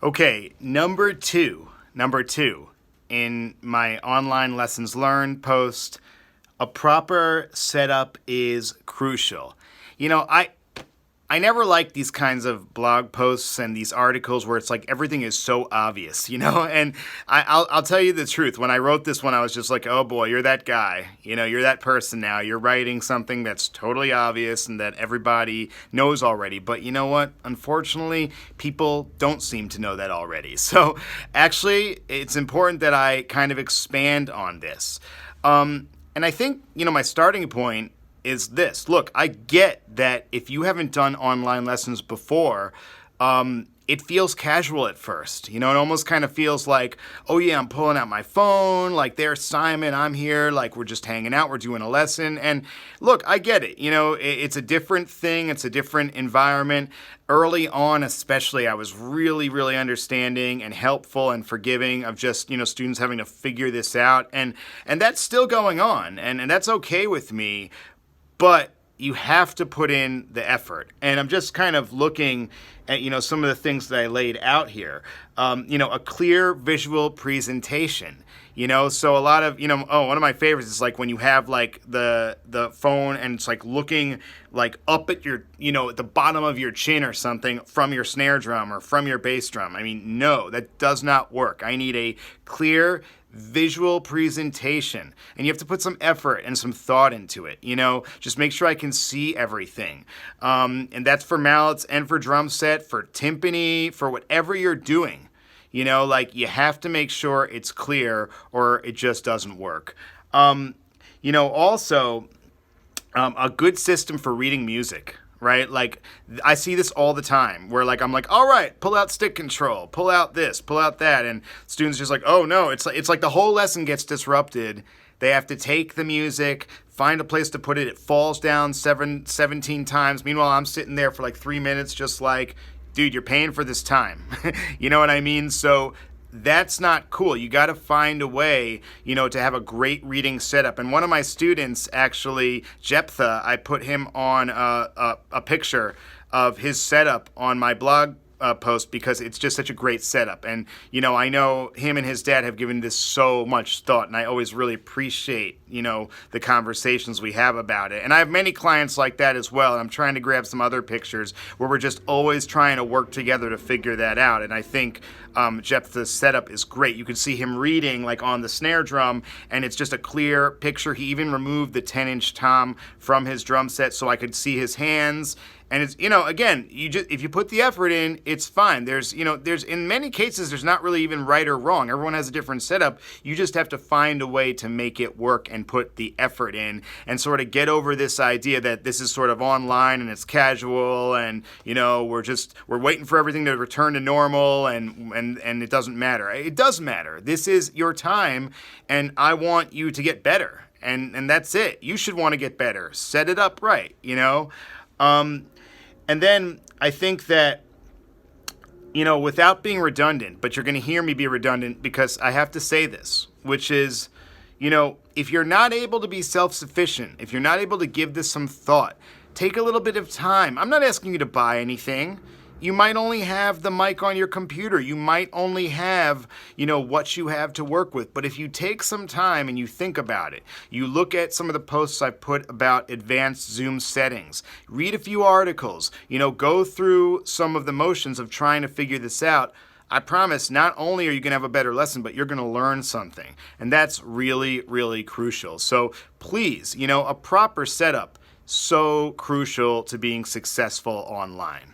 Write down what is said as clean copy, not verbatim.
Okay, number two in my online lessons learned post, a proper setup is crucial. You know, I never like these kinds of blog posts and these articles where it's like everything is so obvious, And I'll tell you the truth. When I wrote this one, I was just like, oh boy, you're that guy. You're that person now. You're writing something that's totally obvious and that everybody knows already. But you know what? Unfortunately, people don't seem to know that already. So actually, it's important that I kind of expand on this. And I think, my starting point is this. Look, I get that if you haven't done online lessons before, it feels casual at first. It almost kind of feels like, oh yeah, I'm pulling out my phone, like there's Simon, I'm here, like we're just hanging out, we're doing a lesson. And look, I get it. It's a different thing, it's a different environment. Early on, especially, I was really, really understanding and helpful and forgiving of just, students having to figure this out. And that's still going on, and that's okay with me. But you have to put in the effort. And I'm just kind of looking at, some of the things that I laid out here. A clear visual presentation. So a lot of, one of my favorites is like when you have like the phone and it's like looking like up at your, at the bottom of your chin or something from your snare drum or from your bass drum. I mean, no, that does not work. I need a clear visual presentation, and you have to put some effort and some thought into it. Just make sure I can see everything, and that's for mallets and for drum set, for timpani, for whatever you're doing. You have to make sure it's clear or it just doesn't work. Also, a good system for reading music. Right? Like, I see this all the time where, like, I'm like, all right, pull out stick control, pull out this, pull out that. And students just like, oh, no, it's like the whole lesson gets disrupted. They have to take the music, find a place to put it. It falls down 17 times. Meanwhile, I'm sitting there for like 3 minutes just like, dude, you're paying for this time. You know what I mean? So that's not cool. You got to find a way, to have a great reading setup. And one of my students, actually, Jephthah, I put him on a picture of his setup on my blog post because it's just such a great setup. And, I know him and his dad have given this so much thought, and I always really appreciate, the conversations we have about it. And I have many clients like that as well, and I'm trying to grab some other pictures where we're just always trying to work together to figure that out. And I think Jephthah's setup is great. You can see him reading like on the snare drum, and it's just a clear picture. He even removed the 10-inch tom from his drum set so I could see his hands. And it's, again, if you put the effort in, it's fine. There's in many cases, there's not really even right or wrong. Everyone has a different setup. You just have to find a way to make it work and put the effort in and sort of get over this idea that this is sort of online and it's casual and, we're waiting for everything to return to normal and it doesn't matter. It does matter. This is your time and I want you to get better. And that's it. You should want to get better. Set it up right, And then I think that, without being redundant, but you're going to hear me be redundant because I have to say this, which is, if you're not able to be self-sufficient, if you're not able to give this some thought, take a little bit of time. I'm not asking you to buy anything. You might only have the mic on your computer. You might only have, what you have to work with. But if you take some time and you think about it, you look at some of the posts I put about advanced Zoom settings, read a few articles, go through some of the motions of trying to figure this out, I promise not only are you going to have a better lesson, but you're going to learn something. And that's really, really crucial. So please, a proper setup, so crucial to being successful online.